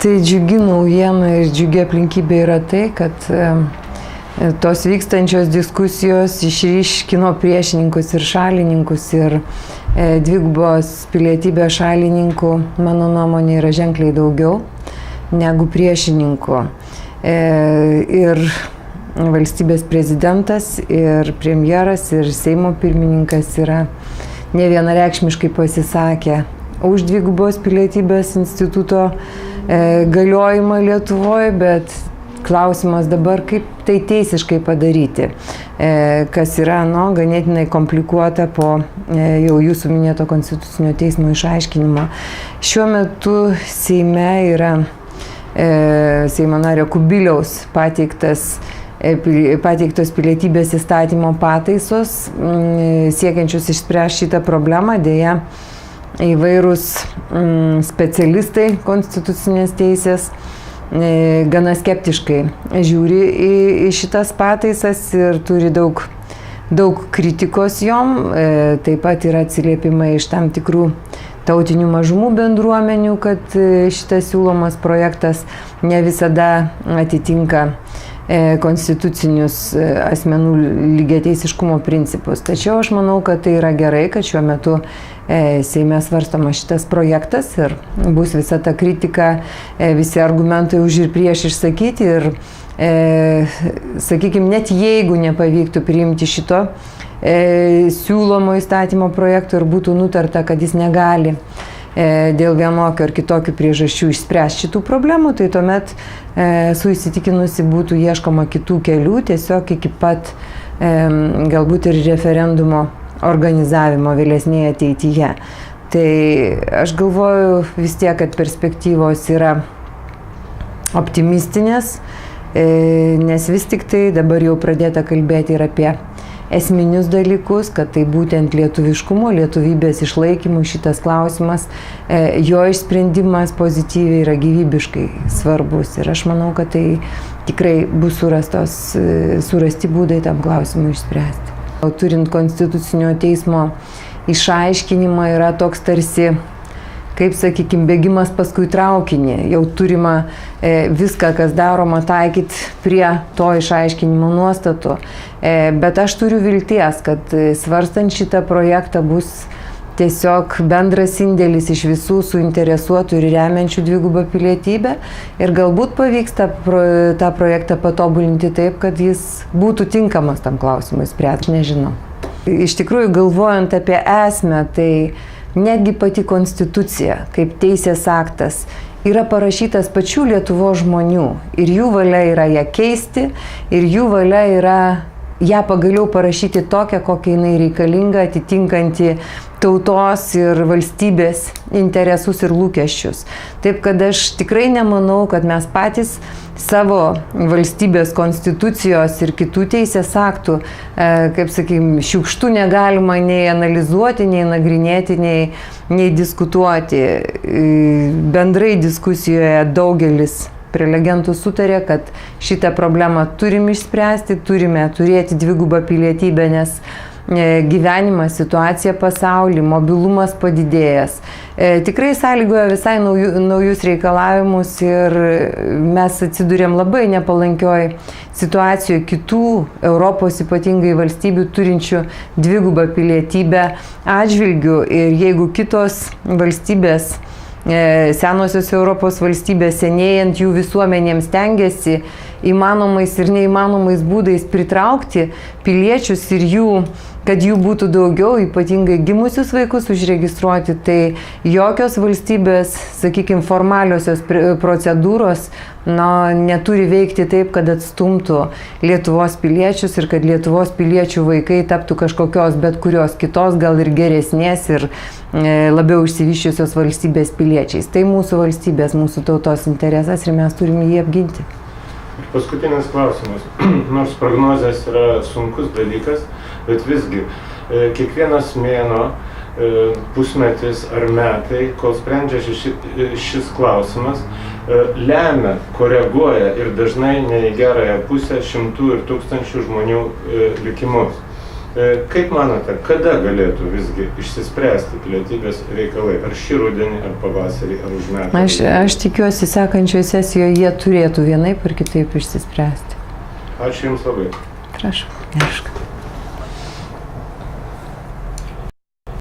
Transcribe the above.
Tai džiugi naujiena ir džiugi aplinkybė yra tai, kad tos vykstančios diskusijos išryškino priešininkus ir šalininkus ir dvigubos pilietybės šalininkų, mano nuomonė, yra ženkliai daugiau negu priešininkų. Ir valstybės prezidentas, ir premjeras, ir Seimo pirmininkas yra nevienareikšmiškai pasisakę už dvigubos pilietybės instituto galiojimą Lietuvoje, bet klausimas dabar, kaip tai teisiškai padaryti, kas yra ganėtinai komplikuota po jau jūsų minėto Konstitucinio teismo išaiškinimo. Šiuo metu Seime yra Seimo nario Kubiliaus pateiktos pilietybės įstatymo pataisos, siekiančius išspręsti šitą problemą. Deja, įvairūs specialistai konstitucinės teisės gana skeptiškai žiūri į šitas pataisas ir turi daug kritikos jom. Taip pat yra atsiliepimai iš tam tikrų tautinių mažumų bendruomenių, kad šitas siūlomas projektas ne visada atitinka konstitucinius asmenų lygiateisiškumo principus. Tačiau aš manau, kad tai yra gerai, kad šiuo metu Seime svarstoma šitas projektas ir bus visa ta kritika, visi argumentai už ir prieš išsakyti ir, sakykime, net jeigu nepavyktų priimti šito siūlomo įstatymo projekto ir būtų nutarta, kad jis negali dėl vienokio ar kitokių priežasčių išspręsti šitų problemų, tai tuomet su įsitikinusi būtų ieškoma kitų kelių, tiesiog iki pat galbūt ir referendumo organizavimo vėlesnėje ateityje. Tai aš galvoju vis tiek, kad perspektyvos yra optimistinės, nes vis tik tai dabar jau pradėta kalbėti ir apie esminius dalykus, kad tai būtent lietuviškumo, lietuvybės išlaikymų šitas klausimas, jo išsprendimas pozityviai yra gyvybiškai svarbus. Ir aš manau, kad tai tikrai bus surasti būdai tam klausimui išspręsti. Turint Konstitucinio teismo išaiškinimą yra toks tarsi, kaip sakykime, bėgimas paskui traukinį. Jau turima viską, kas daroma, taikyti prie to išaiškinimo nuostatų. Bet aš turiu vilties, kad svarstant šitą projektą bus tiesiog bendras indėlis iš visų suinteresuotų ir remiančių dvigubą pilietybę ir galbūt pavyks tą projektą patobulinti taip, kad jis būtų tinkamas tam klausimui spręsti, nežinau. Iš tikrųjų, galvojant apie esmę, tai netgi pati konstitucija, kaip teisės aktas, yra parašytas pačių Lietuvos žmonių ir jų valia yra ją keisti ir jų valia yra ją pagaliau parašyti tokią, kokia jinai reikalinga, atitinkanti tautos ir valstybės interesus ir lūkesčius. Taip, kad aš tikrai nemanau, kad mes patys savo valstybės konstitucijos ir kitų teisės aktų, kaip sakykime, šiukštų negalima nei analizuoti, nei nagrinėti, nei diskutuoti. Bendrai diskusijoje daugelis prelegentų sutarė, kad šitą problemą turim išspręsti, turime turėti dvigubą pilietybę, nes gyvenimas, situacija pasaulyje, mobilumas padidėjęs. Tikrai sąlygoja visai naujus reikalavimus ir mes atsidūrėm labai nepalankioj situacijoje kitų Europos ypatingai valstybių turinčių dvigubą pilietybę atžvilgių ir jeigu kitos valstybės senosios Europos valstybės senėjant jų visuomenėms stengiasi įmanomais ir neįmanomais būdais pritraukti piliečius ir kad jų būtų daugiau, ypatingai gimusius vaikus užregistruoti, tai jokios valstybės, sakykime, formaliosios procedūros neturi veikti taip, kad atstumtų Lietuvos piliečius ir kad Lietuvos piliečių vaikai taptų kažkokios bet kurios kitos, gal ir geresnės ir labiau išsivysčiusios valstybės piliečiais. Tai mūsų valstybės, mūsų tautos interesas ir mes turime jį apginti. Paskutinis klausimas. Nors prognozės yra sunkus dalykas, bet visgi kiekvienas mėnuo, pusmetis ar metai, kol sprendžia šis klausimas, lemia, koreguoja ir dažnai ne į gerąją pusę šimtų ir tūkstančių žmonių likimus. Kaip manote, kada galėtų visgi išsispręsti pilietybės reikalai? Ar šį rudenį, ar pavasarį, ar už metų? Aš tikiuosi, sekančioje sesijoje jie turėtų vienaip ar kitaip išsispręsti. Ačiū Jums labai. Prašau, Neriška.